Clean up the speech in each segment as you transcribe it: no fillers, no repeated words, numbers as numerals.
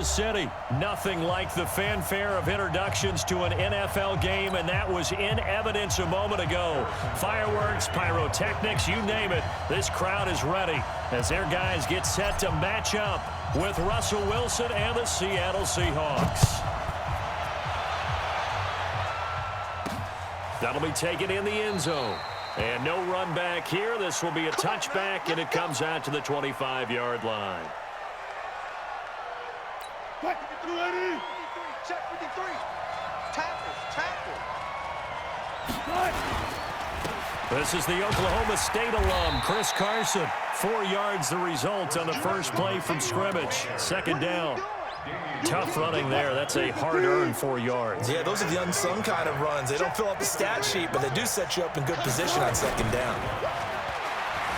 Kansas City. Nothing like the fanfare of introductions to an NFL game, and that was in evidence a moment ago. Fireworks, pyrotechnics, you name it. This crowd is ready as their guys get set to match up with Russell Wilson and the Seattle Seahawks. That'll be taken in the end zone. And no run back here. This will be a touchback, and it comes out to the 25-yard line. This is the Oklahoma State alum, Chris Carson. 4 yards the result on the first play from scrimmage. Second down. Tough running there. That's a hard-earned 4 yards. Yeah, those are the unsung kind of runs. They don't fill up the stat sheet, but they do set you up in good position on second down.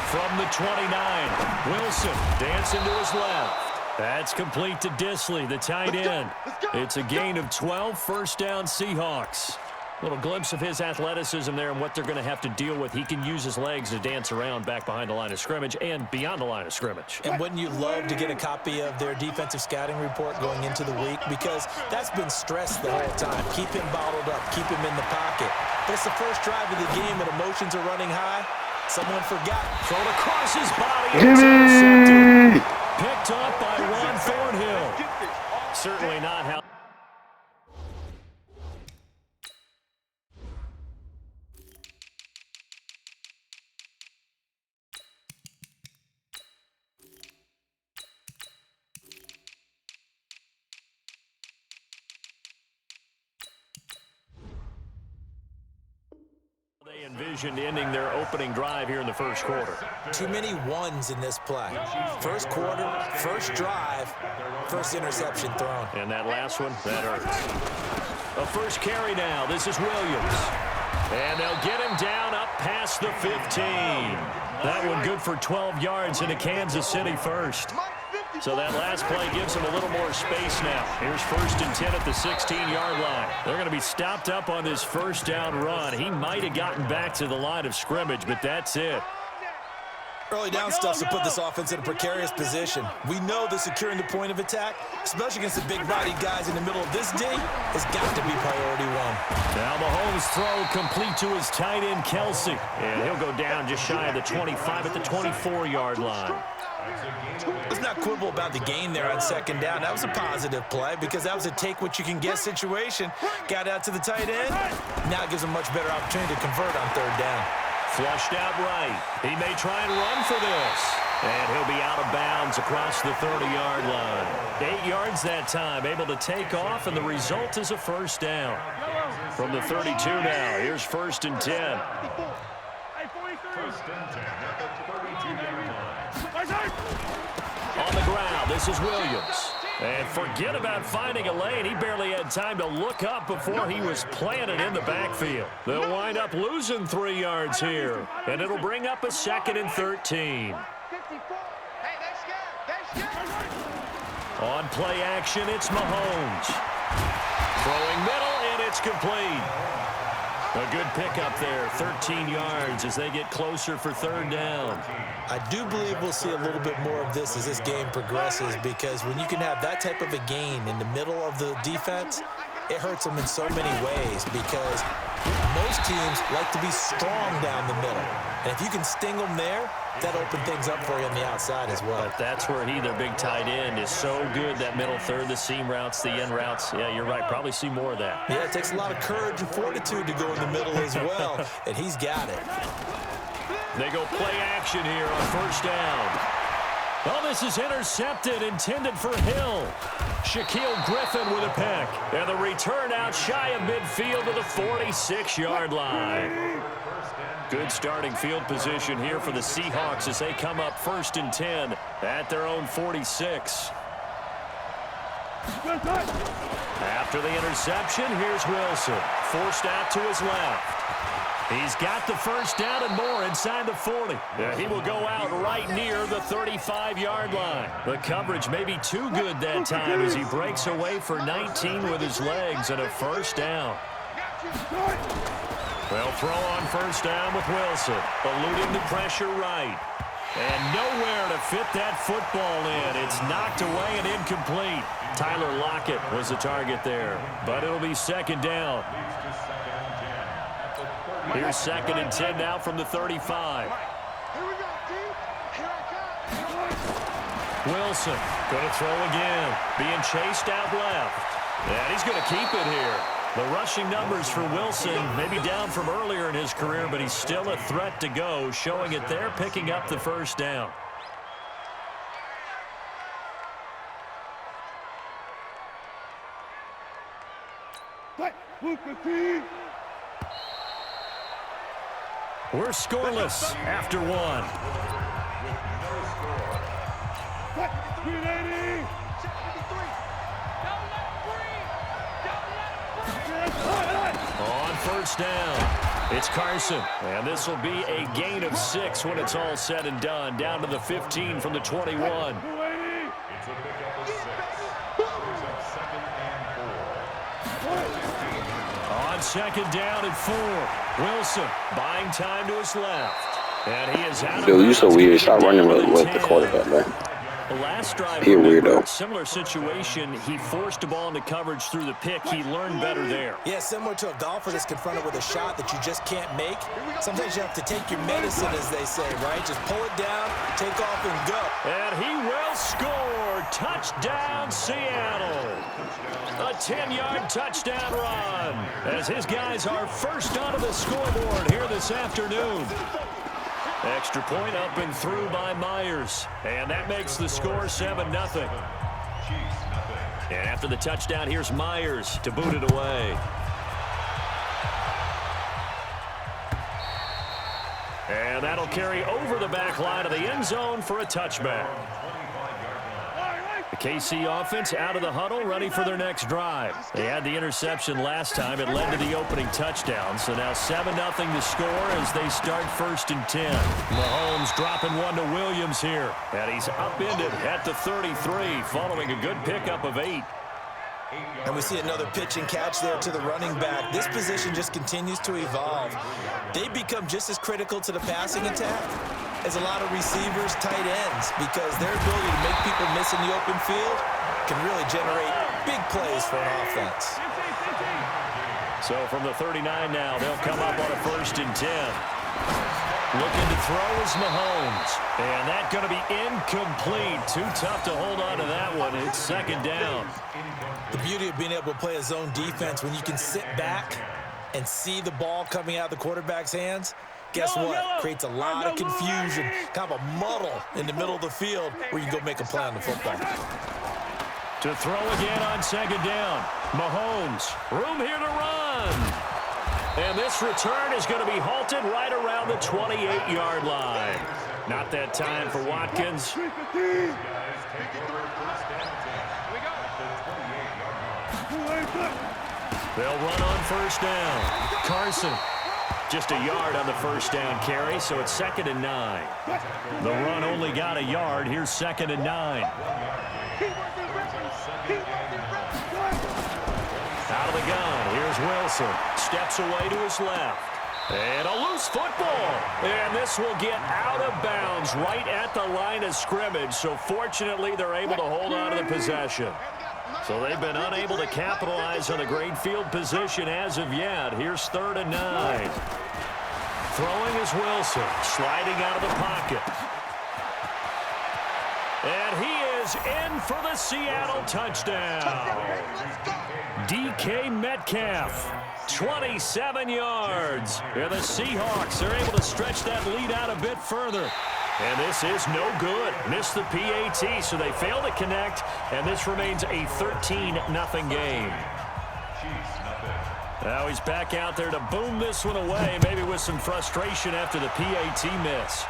From the 29, Wilson dancing to his left. That's complete to Dissly, the tight end. It's a gain of 12, first down Seahawks. Little glimpse of his athleticism there and what they're going to have to deal with. He can use his legs to dance around back behind the line of scrimmage and beyond the line of scrimmage. And wouldn't you love to get a copy of their defensive scouting report going into the week? Because that's been stressed the whole time. Keep him bottled up. Keep him in the pocket. But it's the first drive of the game and emotions are running high. Someone forgot. Thrown across his body. Intercepted. Picked up by Juan Thornhill. Certainly not how. They envisioned ending their opening drive here in the first quarter. Too many ones in this play. First quarter, first drive, first interception thrown. And that last one, that hurts. A first carry now. This is Williams. And they'll get him down up past the 15. That one good for 12 yards into Kansas City first. So that last play gives him a little more space now. Here's 1st and 10 at the 16-yard line. They're going to be stopped up on this first down run. He might have gotten back to the line of scrimmage, but that's it. Early down stuff to put this offense in a precarious position. We know that securing the point of attack, especially against the big-bodied guys in the middle of this D, has got to be priority one. Now Mahomes' throw complete to his tight end, Kelsey. And he'll go down just shy of the 25 at the 24-yard line. Let's not quibble about the gain there on second down. That was a positive play because that was a take-what-you-can-get situation. Got out to the tight end. Now it gives him a much better opportunity to convert on third down. Flushed out right. He may try and run for this. And he'll be out of bounds across the 30-yard line. 8 yards that time, able to take off, and the result is a first down. From the 32 now, here's 1st and 10. On the ground, this is Williams. And forget about finding a lane. He barely had time to look up before he was planted in the backfield. They'll wind up losing 3 yards here. And it'll bring up a 2nd and 13. On play action, it's Mahomes. Throwing middle, and it's complete. A good pickup there, 13 yards as they get closer for third down. I do believe we'll see a little bit more of this as this game progresses because when you can have that type of a gain in the middle of the defense, it hurts them in so many ways because most teams like to be strong down the middle. And if you can sting them there, that opens things up for you on the outside as well. But that's where their big tight end, is so good, that middle third, the seam routes, the end routes. Yeah, you're right. Probably see more of that. Yeah, it takes a lot of courage and fortitude to go in the middle as well, and he's got it. They go play action here on first down. Oh, this is intercepted, intended for Hill. Shaquille Griffin with a pick. And the return out shy of midfield to the 46-yard line. Good starting field position here for the Seahawks as they come up 1st and 10 at their own 46. After the interception, here's Wilson. Forced out to his left. He's got the first down and more inside the 40. Yeah, he will go out right near the 35-yard line. The coverage may be too good that time as he breaks away for 19 with his legs and a first down. They'll throw on first down with Wilson, eluding the pressure right. And nowhere to fit that football in. It's knocked away and incomplete. Tyler Lockett was the target there, but it'll be second down. Here's second and 10 now from the 35. Wilson going to throw again, being chased out left. And he's going to keep it here. The rushing numbers for Wilson maybe down from earlier in his career, but he's still a threat to go, showing it there, picking up the first down. We're scoreless after one. On first down, it's Carson. And this will be a gain of 6 when it's all said and done. Down to the 15 from the 21. On second down and 4. Wilson buying time to his left. And he is out of Dude, you so bounds. weird. Stop running with the quarterback, man. The last drive, He a weirdo. similar situation. He forced a ball into coverage through the pick. He learned better there. Yeah, similar to a golfer that's confronted with a shot that you just can't make. Sometimes you have to take your medicine, as they say, right? Just pull it down, take off, and go. And he will score. Touchdown, Seattle. A 10-yard touchdown run as his guys are first onto the scoreboard here this afternoon. Extra point up and through by Myers. And that makes the score 7-0. And after the touchdown, here's Myers to boot it away. And that'll carry over the back line of the end zone for a touchback. The KC offense out of the huddle, ready for their next drive. They had the interception last time. It led to the opening touchdown. So now 7-0 to score as they start first and 10. Mahomes dropping one to Williams here. And he's upended at the 33, following a good pickup of 8. And we see another pitch and catch there to the running back. This position just continues to evolve. They become just as critical to the passing attack as a lot of receivers, tight ends, because their ability to make people miss in the open field can really generate big plays for an offense. So from the 39 now, they'll come up on a first and 10. Looking to throw is Mahomes. And that's going to be incomplete. Too tough to hold on to that one. It's second down. The beauty of being able to play a zone defense when you can sit back and see the ball coming out of the quarterback's hands, guess what? Creates a lot of confusion, kind of a muddle in the middle of the field where you can go make a play on the football. To throw again on second down. Mahomes, room here to run. And this return is going to be halted right around the 28-yard line. Not that time for Watkins. They'll run on first down. Carson, just a yard on the first down carry, so it's second and 9. The run only got a yard. Here's second and 9. Out of the gun, here's Wilson. Steps away to his left. And a loose football. And this will get out of bounds right at the line of scrimmage. So fortunately, they're able to hold on to the possession. So they've been unable to capitalize on a great field position as of yet. Here's third and 9. Throwing is Wilson. Sliding out of the pocket. And he is in for the Seattle touchdown. DK Metcalf, 27 yards. And the Seahawks are able to stretch that lead out a bit further. And this is no good. Missed the PAT, so they fail to connect. And this remains a 13-0 game. Now he's back out there to boom this one away, maybe with some frustration after the PAT miss.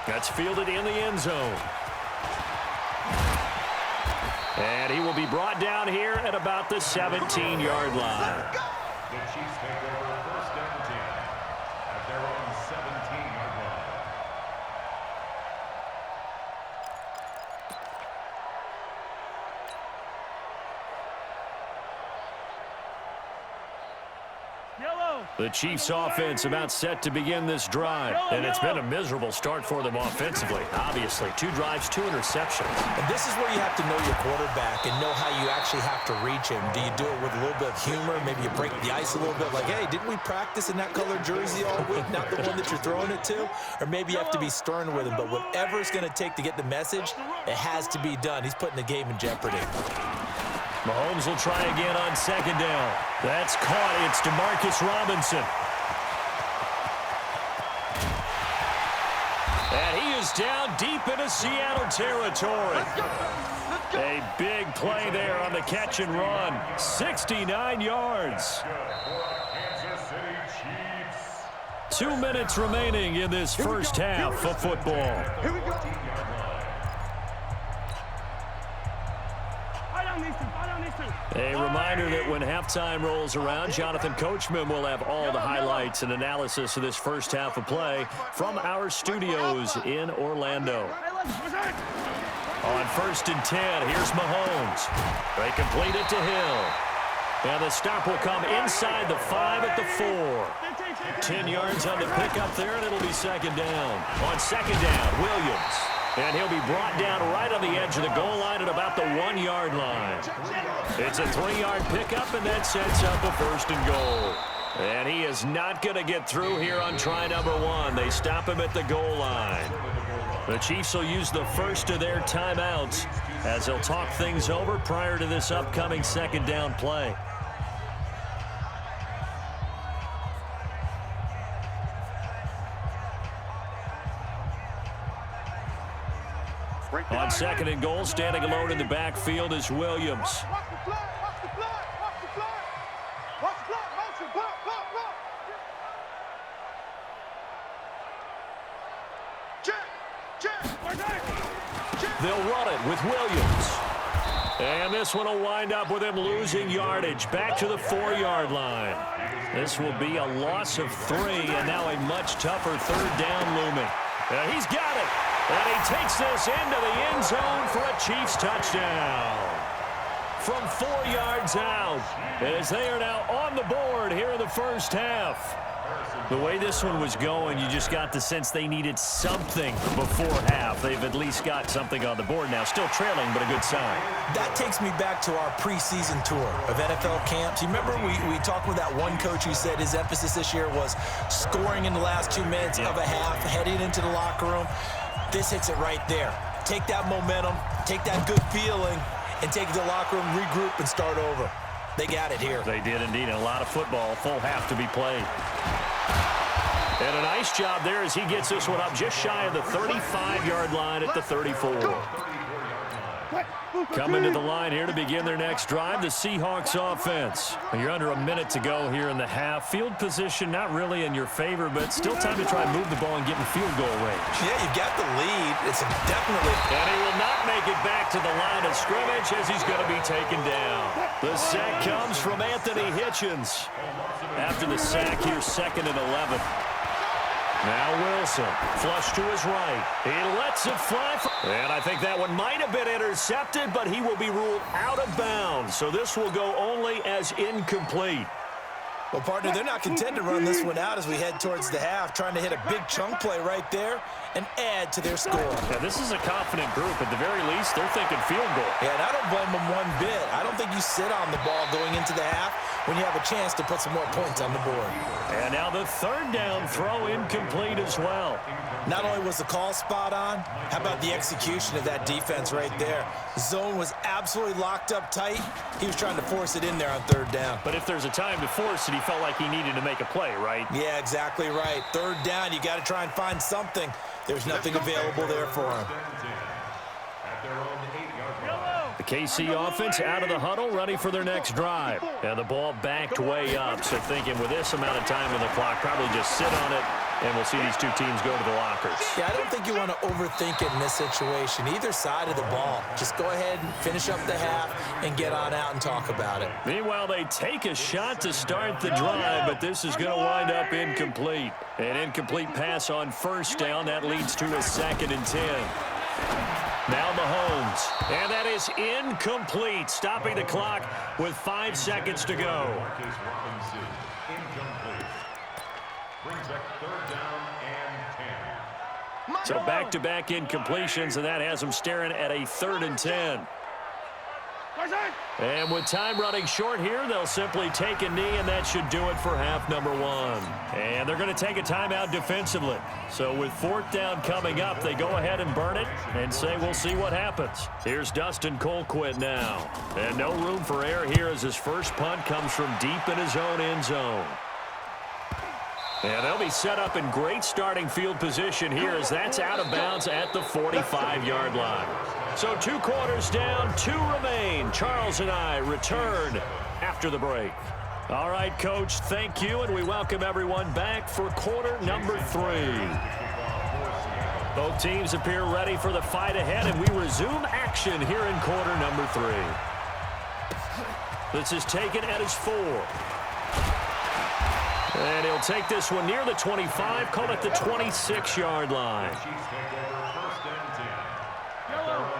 That's fielded in the end zone. And he will be brought down here at about the 17-yard line. The Chiefs take over first down 10 at their own 17-yard line. The Chiefs offense about set to begin this drive, and it's been a miserable start for them offensively. Obviously, 2 drives, 2 interceptions. And this is where you have to know your quarterback and know how you actually have to reach him. Do you do it with a little bit of humor? Maybe you break the ice a little bit, like, hey, didn't we practice in that colored jersey all week, not the one that you're throwing it to? Or maybe you have to be stern with him, but whatever it's going to take to get the message, it has to be done. He's putting the game in jeopardy. Mahomes will try again on 2nd down. That's caught. It's Demarcus Robinson. And he is down deep into Seattle territory. A big play there on the catch and run. 69 yards. 2 minutes remaining in this first half of football. Here we go. A reminder that when halftime rolls around, Jonathan Coachman will have all the highlights and analysis of this first half of play from our studios in Orlando. On 1st and 10, here's Mahomes. They complete it to Hill. And the stop will come inside the 5 at the 4. 10 yards on the pickup there, and it'll be 2nd down. On 2nd down, Williams. And he'll be brought down right on the edge of the goal line at about the 1-yard line. It's a 3-yard pickup, and that sets up a 1st and goal. And he is not going to get through here on try number 1. They stop him at the goal line. The Chiefs will use the first of their timeouts as they'll talk things over prior to this upcoming 2nd down play. On 2nd and goal, standing alone in the backfield is Williams. Watch the flag, watch the flag, watch the flag. Watch the flag, motion, block. Check. They'll run it with Williams. And this one will wind up with him losing yardage back to the 4-yard line. This will be a loss of 3, and now a much tougher 3rd down looming. He's got it. And he takes this into the end zone for a Chiefs touchdown. From 4 yards out, as they are now on the board here in the first half. The way this one was going, you just got the sense they needed something before half. They've at least got something on the board now. Still trailing, but a good sign. That takes me back to our preseason tour of NFL camps. You remember we talked with that one coach who said his emphasis this year was scoring in the last 2 minutes of a half, heading into the locker room. This hits it right there. Take that momentum, take that good feeling, and take it to the locker room, regroup, and start over. They got it here. They did indeed. And a lot of football, full half to be played. And a nice job there as he gets this one up just shy of the 35-yard line at the 34. Coming to the line here to begin their next drive, the Seahawks offense. You're under a minute to go here in the half. Field position not really in your favor, but still time to try and move the ball and get in field goal range. Yeah, you got the lead. It's definitely... And he will not make it back to the line of scrimmage as he's going to be taken down. The sack comes from Anthony Hitchens. After the sack here, 2nd and 11. Now Wilson, flush to his right. He lets it fly. And I think that one might have been intercepted, but he will be ruled out of bounds. So this will go only as incomplete. Well, partner, they're not content to run this one out as we head towards the half, trying to hit a big chunk play right there and add to their score. Yeah, this is a confident group. At the very least, they're thinking field goal. Yeah, and I don't blame them one bit. I don't think you sit on the ball going into the half when you have a chance to put some more points on the board. And now the 3rd down throw incomplete as well. Not only was the call spot on, how about the execution of that defense right there? The zone was absolutely locked up tight. He was trying to force it in there on 3rd down. But if there's a time to force it, he felt like he needed to make a play, right? Yeah, exactly right. 3rd down, you got to try and find something. There's nothing available there for him. The KC offense out of the huddle, ready for their next drive. And the ball backed way up, so thinking with this amount of time on the clock, probably just sit on it, and we'll see these two teams go to the lockers. Yeah, I don't think you want to overthink it in this situation. Either side of the ball. Just go ahead and finish up the half and get on out and talk about it. Meanwhile, they take a shot to start the drive, but this is going to wind up incomplete. An incomplete pass on 1st down. That leads to a 2nd and 10. Now Mahomes. And that is incomplete, stopping the clock with 5 seconds to go. Marcus Robinson, incomplete. Brings up third down and 10. So back-to-back incompletions, and that has them staring at a 3rd and 10. And with time running short here, they'll simply take a knee, and that should do it for half number 1. And they're going to take a timeout defensively. So with 4th down coming up, they go ahead and burn it and say we'll see what happens. Here's Dustin Colquitt now. And no room for error here as his first punt comes from deep in his own end zone. And they'll be set up in great starting field position here as that's out of bounds at the 45-yard line. So 2 quarters down, 2 remain. Charles and I return after the break. All right, Coach, thank you, and we welcome everyone back for quarter number 3. Both teams appear ready for the fight ahead, and we resume action here in quarter number 3. This is taken at his 4. And he'll take this one near the 25, call it the 26-yard line.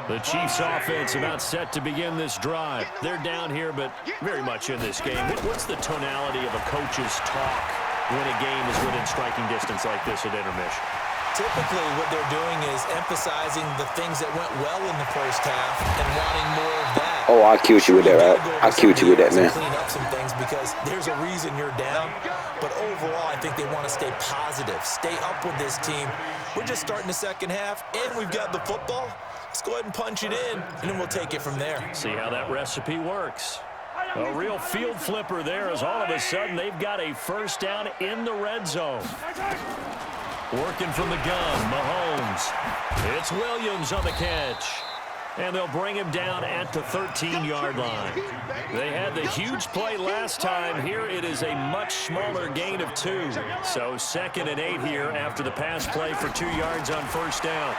The Chiefs offense about set to begin this drive. They're down here, but very much in this game. What's the tonality of a coach's talk when a game is within striking distance like this at intermission? Typically, what they're doing is emphasizing the things that went well in the first half and wanting more of that. Oh, I killed you with that, right? I killed you with that, man. Clean up some things because there's a reason you're down. But overall, I think they want to stay positive, stay up with this team. We're just starting the second half, and we've got the football. Let's go ahead and punch it in, and then we'll take it from there. See how that recipe works. A real field flipper there as all of a sudden they've got a first down in the red zone. Working from the gun, Mahomes. It's Williams on the catch. And they'll bring him down at the 13-yard line. They had the huge play last time. Here it is a much smaller gain of 2. So 2nd and 8 here after the pass play for 2 yards on first down.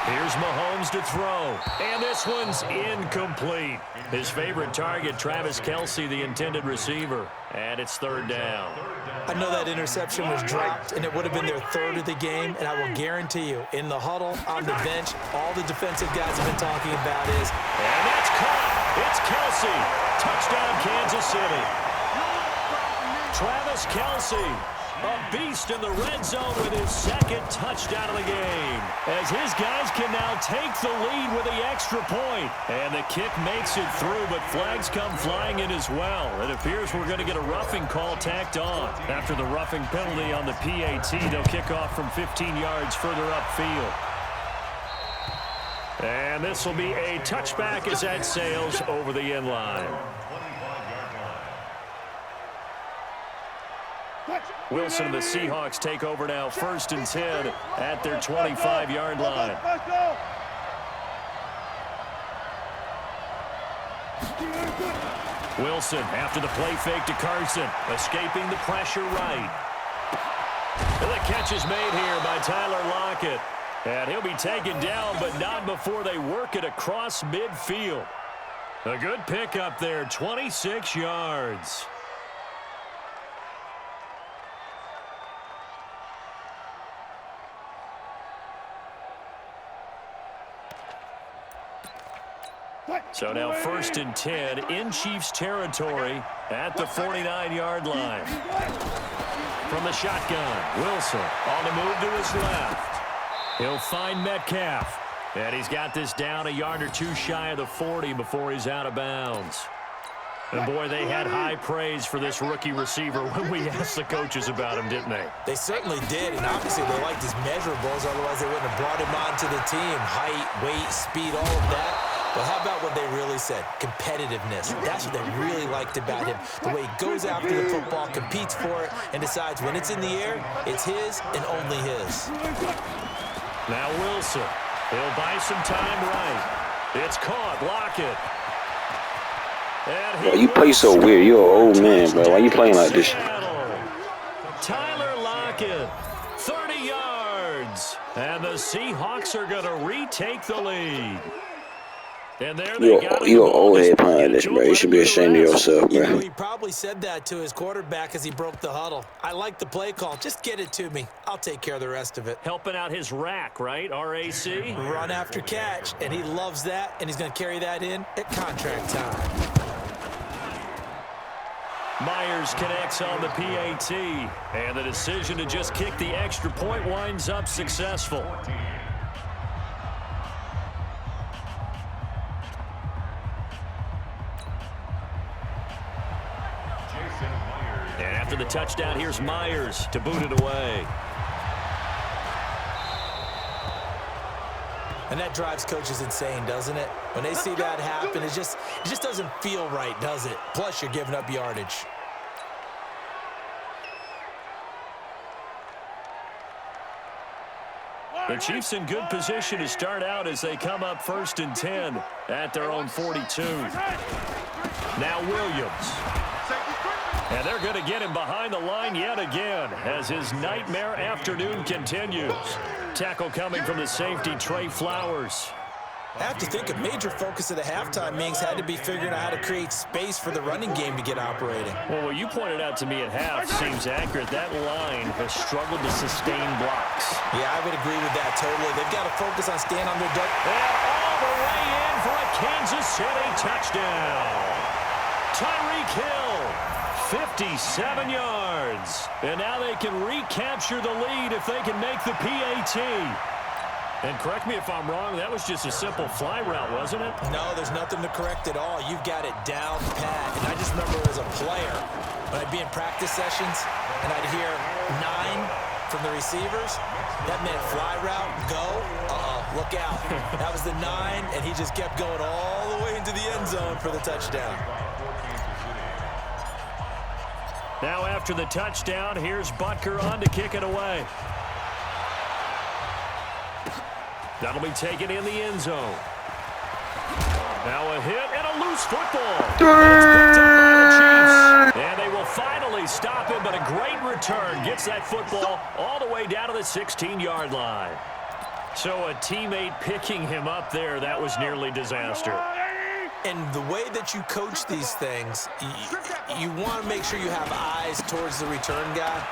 Here's Mahomes to throw. And this one's incomplete. His favorite target, Travis Kelce, the intended receiver. And it's 3rd down. I know that interception was dropped, and it would have been their 3rd of the game, and I will guarantee you, in the huddle, on the bench, all the defensive guys have been talking about is... And that's caught. It's Kelce. Touchdown, Kansas City. Travis Kelce, a beast in the red zone with his 2nd touchdown of the game. As his guys can now take the lead with the extra point. And the kick makes it through, but flags come flying in as well. It appears we're going to get a roughing call tacked on. After the roughing penalty on the PAT, they'll kick off from 15 yards further upfield. And this will be a touchback as that sails over the end line. Wilson and the Seahawks take over now, 1st and 10 at their 25-yard line. Wilson after the play fake to Carson, escaping the pressure right. And the catch is made here by Tyler Lockett. And he'll be taken down, but not before they work it across midfield. A good pickup there, 26 yards. So now 1st and 10 in Chiefs territory at the 49-yard line. From the shotgun, Wilson on the move to his left. He'll find Metcalf. And he's got this down a yard or 2 shy of the 40 before he's out of bounds. And boy, they had high praise for this rookie receiver when we asked the coaches about him, didn't they? They certainly did, and obviously they liked his measurables, otherwise they wouldn't have brought him onto the team. Height, weight, speed, all of that. But how about what they really said? Competitiveness. That's what they really liked about him. The way he goes after the football, competes for it, and decides when it's in the air, it's his and only his. Now Wilson. He'll buy some time right. It's caught. Lockett. Bro, you play so weird. You're an old man, bro. Why you playing like this? Tyler Lockett, 30 yards. And the Seahawks are going to retake the lead. And there they got him. You an old head playing like this, bro. You should be ashamed of yourself, You know, bro. he probably said that to his quarterback as he broke the huddle. I like the play call. Just get it to me. I'll take care of the rest of it. Helping out his rack, right? RAC. Run after catch, and he loves that, and he's going to carry that in at contract time. Myers connects on the PAT, and the decision to just kick the extra point winds up successful. And after the touchdown, here's Myers to boot it away. And that drives coaches insane, doesn't it? When they see that happen, it just doesn't feel right, does it? Plus, you're giving up yardage. The Chiefs in good position to start out as they come up 1st and 10 at their own 42. Now Williams. And they're going to get him behind the line yet again as his nightmare afternoon continues. Tackle coming from the safety, Trey Flowers. I have to think a major focus of the halftime meetings had to be figuring out how to create space for the running game to get operating. Well, what you pointed out to me at half seems accurate. That line has struggled to sustain blocks. Yeah, I would agree with that totally. They've got to focus on staying on their duck. And all the way in for a Kansas City touchdown. Tyreek Hill, 57 yards. And now they can recapture the lead if they can make the PAT. And correct me if I'm wrong, that was just a simple fly route, wasn't it? No, there's nothing to correct at all. You've got it down pat. And I just remember as a player, when I'd be in practice sessions and I'd hear 9 from the receivers, that meant fly route, go, look out. That was the 9, and he just kept going all the way into the end zone for the touchdown. Now after the touchdown, here's Butker on to kick it away. That'll be taken in the end zone. Now a hit and a loose football. It's picked up by the Chiefs. And they will finally stop him, but a great return gets that football all the way down to the 16-yard line. So a teammate picking him up there, that was nearly disaster. And the way that you coach these things, you want to make sure you have eyes towards the return guy,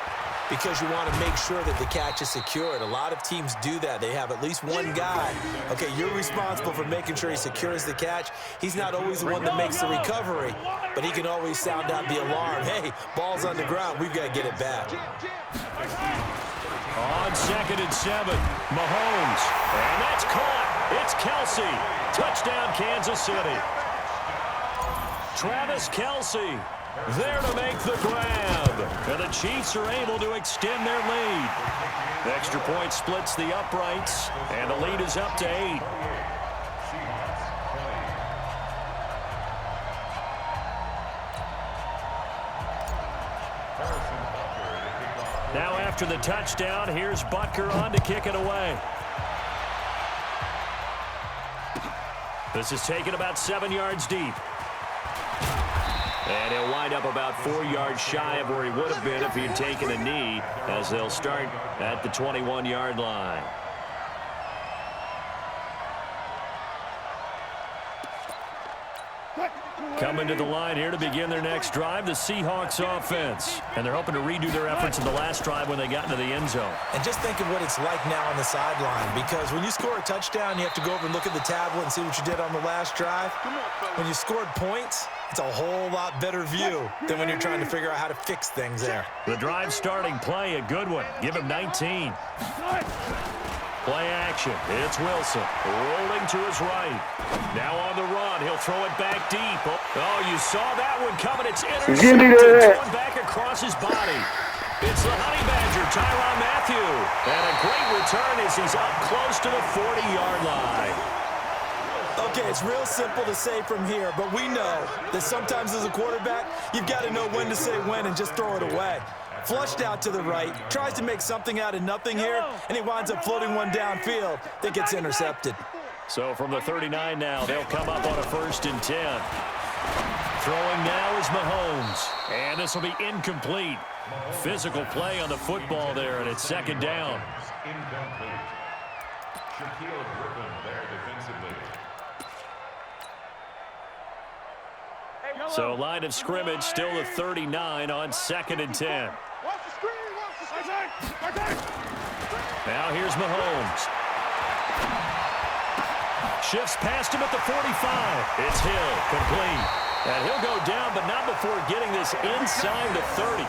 because you want to make sure that the catch is secured. A lot of teams do that. They have at least one guy. Okay, you're responsible for making sure he secures the catch. He's not always the one that makes the recovery, but he can always sound out the alarm. Hey, ball's on the ground. We've got to get it back. On 2nd and 7, Mahomes. And that's caught. It's Kelce. Touchdown, Kansas City. Travis Kelce there to make the grab. And the Chiefs are able to extend their lead. The extra point splits the uprights, and the lead is up to 8. Now after the touchdown, here's Butker on to kick it away. This is taken about 7 yards deep. And he'll wind up about 4 yards shy of where he would have been if he had taken a knee, as they'll start at the 21-yard line. Coming to the line here to begin their next drive, the Seahawks offense. And they're hoping to redo their efforts in the last drive when they got into the end zone. And just think of what it's like now on the sideline, because when you score a touchdown, you have to go over and look at the tablet and see what you did on the last drive. When you scored points, it's a whole lot better view than when you're trying to figure out how to fix things there. The drive starting play, a good one. Give him 19. Play action. It's Wilson rolling to his right. Now on the run. He'll throw it back deep. Oh, you saw that one coming. It's intercepted. Thrown back across his body. It's the Honey Badger, Tyrann Mathieu. And a great return as he's up close to the 40-yard line. Okay, it's real simple to say from here, but we know that sometimes as a quarterback, you've got to know when to say when and just throw it away. Flushed out to the right, tries to make something out of nothing here, and he winds up floating one downfield that gets intercepted. So from the 39 now, they'll come up on a 1st and 10. Throwing now is Mahomes, and this will be incomplete. Physical play on the football there, and it's 2nd down. Incomplete. Shaquille Griffin there defensively. So line of scrimmage still the 39 on 2nd and 10. Watch the screen, watch the screen. Now here's Mahomes. Shifts past him at the 45. It's Hill, complete. And he'll go down, but not before getting this inside the 30.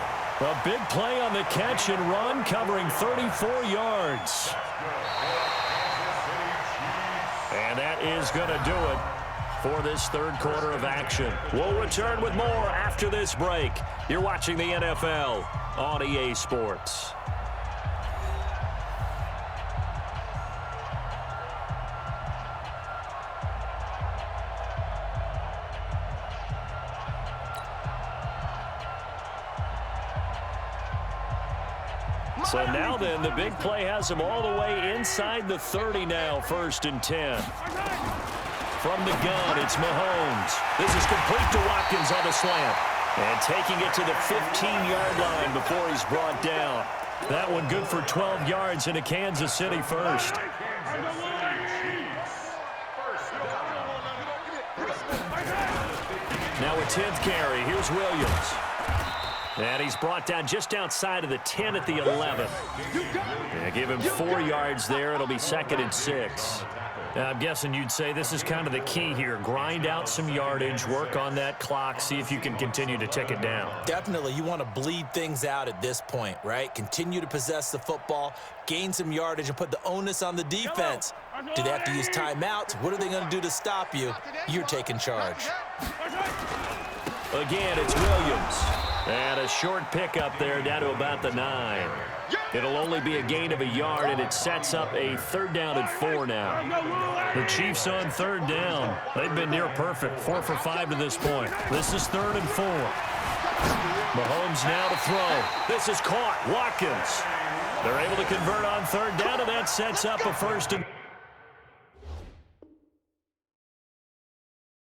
A big play on the catch and run, covering 34 yards. And that is going to do it for this third quarter of action. We'll return with more after this break. You're watching the NFL on EA Sports. So now then, the big play has him all the way inside the 30 now, 1st and 10. From the gun, it's Mahomes. This is complete to Watkins on the slant. And taking it to the 15-yard line before he's brought down. That one good for 12 yards into Kansas City first. Now a 10th carry. Here's Williams. And he's brought down just outside of the 10 at the 11. Yeah, give him 4 yards there. It'll be 2nd and 6. Now, I'm guessing you'd say this is kind of the key here. Grind out some yardage, work on that clock, see if you can continue to tick it down. Definitely, you want to bleed things out at this point, right? Continue to possess the football, gain some yardage, and put the onus on the defense. Do they have to use timeouts? What are they going to do to stop you? You're taking charge. Again, it's Williams. And a short pickup there down to about the 9. It'll only be a gain of a yard, and it sets up a 3rd down and 4 now. The Chiefs on 3rd down. They've been near perfect, 4 for 5 to this point. This is 3rd and 4. Mahomes now to throw. This is caught. Watkins. They're able to convert on 3rd down, and that sets up a 1st and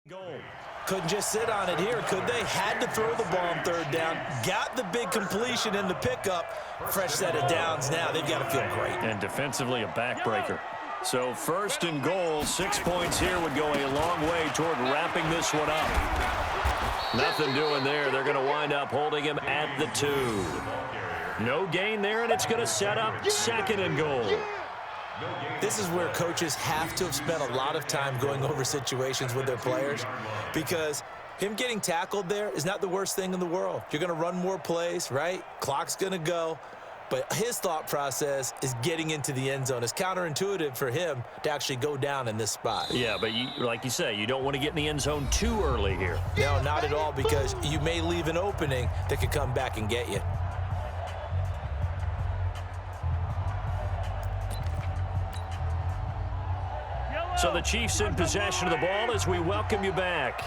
goal. Couldn't just sit on it here, could they? Had to throw the ball on 3rd down. Got the big completion in the pickup. Fresh set of downs now. They've got to feel great. And defensively a backbreaker. So 1st and goal, 6 points here would go a long way toward wrapping this one up. Nothing doing there. They're going to wind up holding him at the 2. No gain there, and it's going to set up 2nd and goal. This is where coaches have to have spent a lot of time going over situations with their players, because him getting tackled there is not the worst thing in the world. You're going to run more plays, right? Clock's going to go. But his thought process is getting into the end zone. It's counterintuitive for him to actually go down in this spot. Yeah, but like you say, you don't want to get in the end zone too early here. No, not at all, because you may leave an opening that could come back and get you. So the Chiefs in possession of the ball as we welcome you back.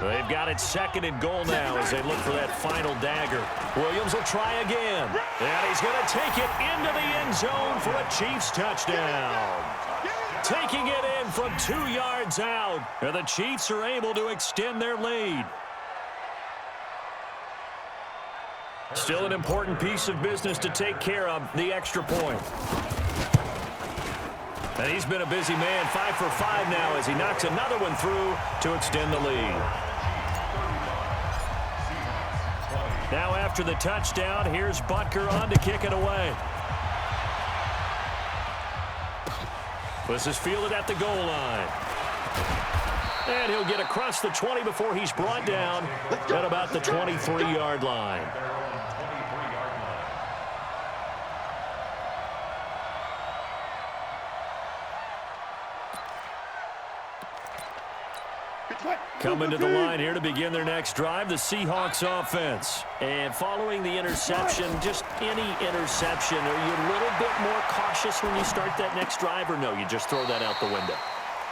They've got it 2nd and goal now as they look for that final dagger. Williams will try again. And he's going to take it into the end zone for a Chiefs touchdown. Taking it in from 2 yards out. And the Chiefs are able to extend their lead. Still an important piece of business to take care of, the extra point. And he's been a busy man, 5 for 5 now as he knocks another one through to extend the lead. Now after the touchdown, here's Butker on to kick it away. This is fielded at the goal line. And he'll get across the 20 before he's brought down at about the 23-yard line. Coming to the line here to begin their next drive, the Seahawks offense. And following the interception, just any interception, are you a little bit more cautious when you start that next drive, or no, you just throw that out the window?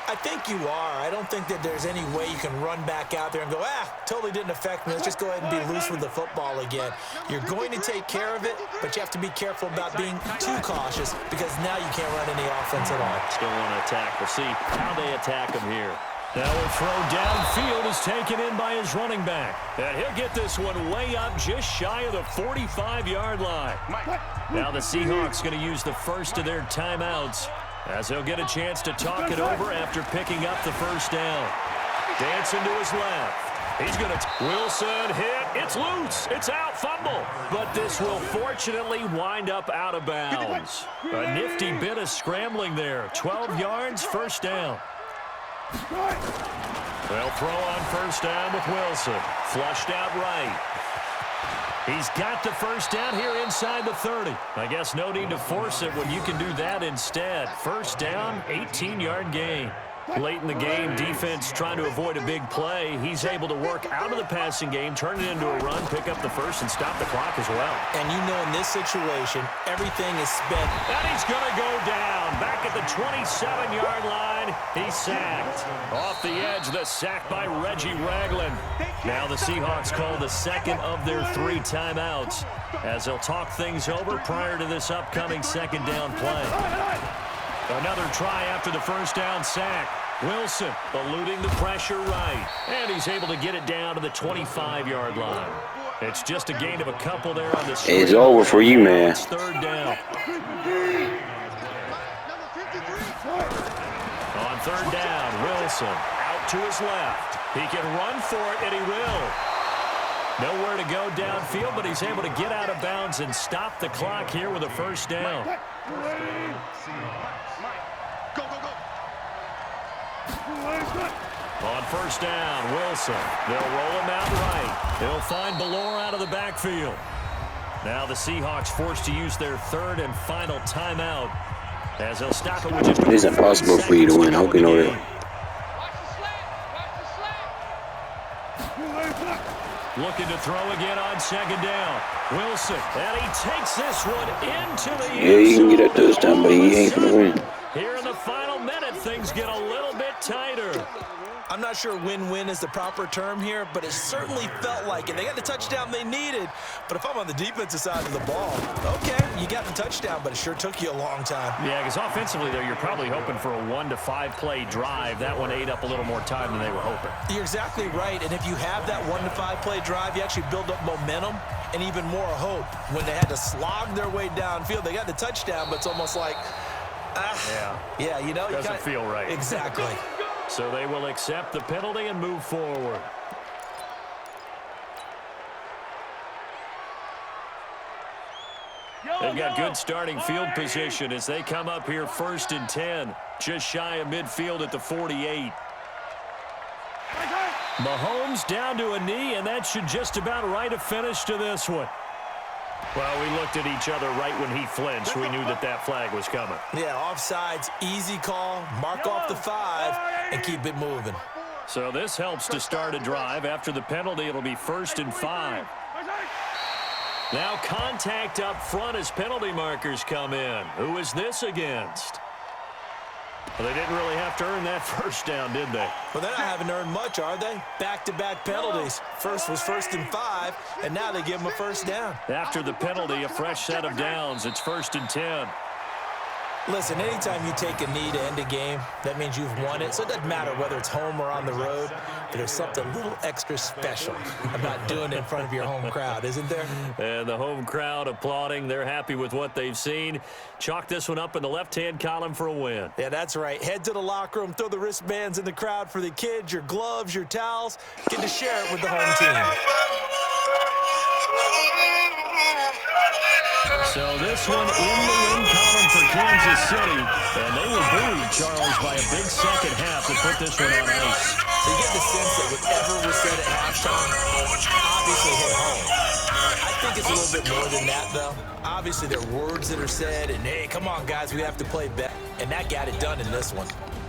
I think you are. I don't think that there's any way you can run back out there and go, totally didn't affect me. Let's just go ahead and be loose with the football again. You're going to take care of it, but you have to be careful about being too cautious, because now you can't run any offense at all. Still want to attack. We'll see how they attack him here. Now a throw downfield is taken in by his running back. And he'll get this one way up just shy of the 45-yard line. Now the Seahawks going to use the first of their timeouts as he'll get a chance to talk it over after picking up the first down. Dancing to his left. He's going to Wilson hit. It's loose. It's out. Fumble. But this will fortunately wind up out of bounds. A nifty bit of scrambling there. 12 yards, first down. They'll throw on first down with Wilson. Flushed out right. He's got the first down here inside the 30. I guess no need to force it when you can do that instead. First down, 18-yard gain. Late in the game, defense trying to avoid a big play. He's able to work out of the passing game, turn it into a run, pick up the first, and stop the clock as well. And you know in this situation, everything is spent. And he's going to go down. Back at the 27-yard line, he's sacked. Off the edge, the sack by Reggie Ragland. Now the Seahawks call the second of their 3 timeouts as they'll talk things over prior to this upcoming second down play. Another try after the first down sack. Wilson eluding the pressure right. And he's able to get it down to the 25-yard line. It's just a gain of a couple there on the street. It's over for you, man. It's third down. On third down, Wilson out to his left. He can run for it, and he will. Nowhere to go downfield, but he's able to get out of bounds and stop the clock here with a first down. On first down, Wilson. They'll roll him out right. He'll find Ballore out of the backfield. Now the Seahawks forced to use their third and final timeout as they'll stop it with just It is impossible for you to win. I hope you know that. Looking to throw again on second down. Wilson, and he takes this one into the Yeah, you can get a touchdown, but he ain't gonna win. Here in the final minute, things get a little bit tighter. I'm not sure win-win is the proper term here, but it certainly felt like it. They got the touchdown they needed, but if I'm on the defensive side of the ball, okay, you got the touchdown, but it sure took you a long time. Yeah, because offensively, though, you're probably hoping for a 1 to 5 play drive. That one ate up a little more time than they were hoping. You're exactly right, and if you have that 1 to 5 play drive, you actually build up momentum and even more hope. When they had to slog their way downfield, they got the touchdown, but it's almost like, yeah, you know, doesn't feel right. Exactly. So they will accept the penalty and move forward. They've got good starting field position as they come up here first and 10, just shy of midfield at the 48. Mahomes down to a knee, and that should just about write a finish to this one. Well, we looked at each other right when he flinched. We knew that that flag was coming. Yeah, offsides, easy call, mark off the 5, and keep it moving. So this helps to start a drive. After the penalty, it'll be first and 5. Now contact up front as penalty markers come in. Who is this against? Well, they didn't really have to earn that first down, did they? Well, they're not having earned much, are they? Back-to-back penalties. First was first and 5, and now they give them a first down. After the penalty, a fresh set of downs. It's first and 10. Listen, anytime you take a knee to end a game, that means you've won it. So it doesn't matter whether it's home or on the road. But there's something a little extra special about doing it in front of your home crowd, isn't there? And the home crowd applauding. They're happy with what they've seen. Chalk this one up in the left-hand column for a win. Yeah, that's right. Head to the locker room, throw the wristbands in the crowd for the kids, your gloves, your towels. Get to share it with the home team. So this one in the win column for Kansas City. And they were buoyed, Charles, by a big second half to put this one on ice. So you get the sense that whatever was said at halftime obviously hit home. I think it's a little bit more than that, though. Obviously, there are words that are said, and, hey, come on, guys, we have to play better. And that got it done in this one.